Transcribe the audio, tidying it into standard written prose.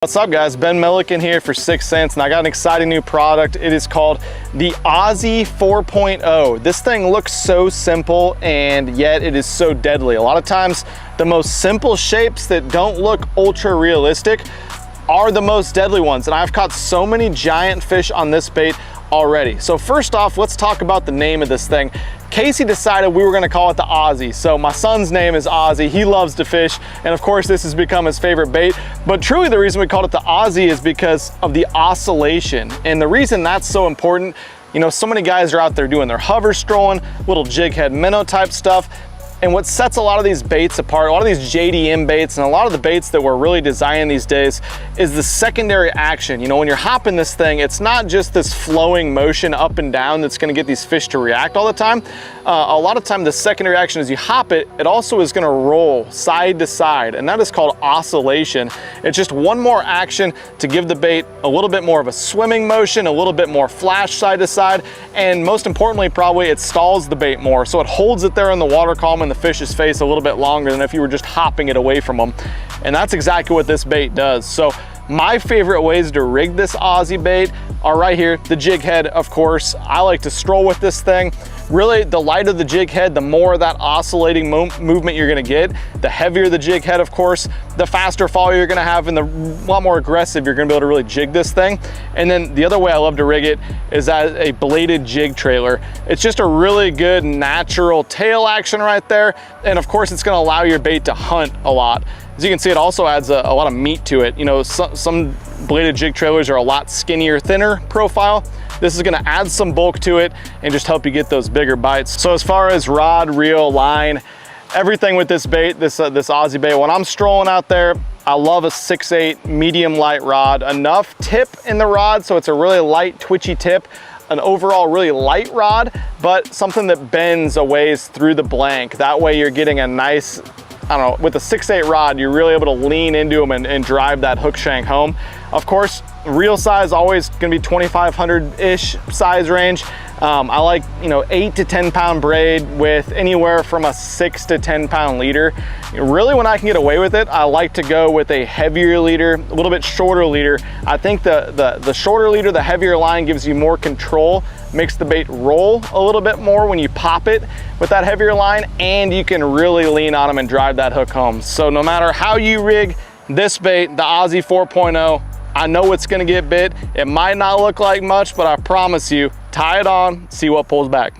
What's up guys, Ben Milliken here for 6 Cents, and I got an exciting new product. It is called the Ozzie 4.0. This thing looks so simple and yet it is so deadly. A lot of times the most simple shapes that don't look ultra realistic are the most deadly ones, and I've caught so many giant fish on this bait already. So first off, let's talk about the name of this thing. Casey decided we were gonna call it the Ozzie. So my son's name is Ozzie, he loves to fish, and of course this has become his favorite bait. But truly the reason we called it the Ozzie is because of the oscillation. And the reason that's so important, you know, so many guys are out there doing their hover strolling, little jig head minnow type stuff. And what sets a lot of these baits apart, a lot of these JDM baits and a lot of the baits that we're really designing these days is the secondary action. You know, when you're hopping this thing, it's not just this flowing motion up and down that's gonna get these fish to react all the time. A lot of time the secondary action as you hop it, it also is gonna roll side to side, and that is called oscillation. It's just one more action to give the bait a little bit more of a swimming motion, a little bit more flash side to side, and most importantly probably it stalls the bait more. So it holds it there in the water column and the fish's face a little bit longer than if you were just hopping it away from them. And that's exactly what this bait does. So my favorite ways to rig this Ozzie bait are right here. The jig head, of course. I like to stroll with this thing. Really, the lighter the jig head, the more of that oscillating movement you're gonna get. The heavier the jig head, of course, the faster fall you're gonna have and the lot more aggressive you're gonna be able to really jig this thing. And then the other way I love to rig it is as a bladed jig trailer. It's just a really good natural tail action right there. And of course, it's gonna allow your bait to hunt a lot. As you can see, it also adds a lot of meat to it. You know, some bladed jig trailers are a lot skinnier, thinner profile. This is gonna add some bulk to it and just help you get those bigger bites. So as far as rod, reel, line, everything with this bait, this Ozzie bait, when I'm strolling out there, I love a 6/8 medium light rod. Enough tip in the rod so it's a really light, twitchy tip. An overall really light rod, but something that bends a ways through the blank. That way you're getting a nice, I don't know, with a 6/8 rod, you're really able to lean into them and drive that hook shank home. Of course, reel size always gonna be 2,500-ish size range. I like, you know, 8 to 10 pound braid with anywhere from a 6 to 10 pound leader. Really, when I can get away with it, I like to go with a heavier leader, a little bit shorter leader. I think the shorter leader, the heavier line gives you more control, makes the bait roll a little bit more when you pop it with that heavier line, and you can really lean on them and drive that hook home. So no matter how you rig this bait, the Ozzie 4.0, I know it's gonna get bit. It might not look like much, but I promise you, tie it on, see what pulls back.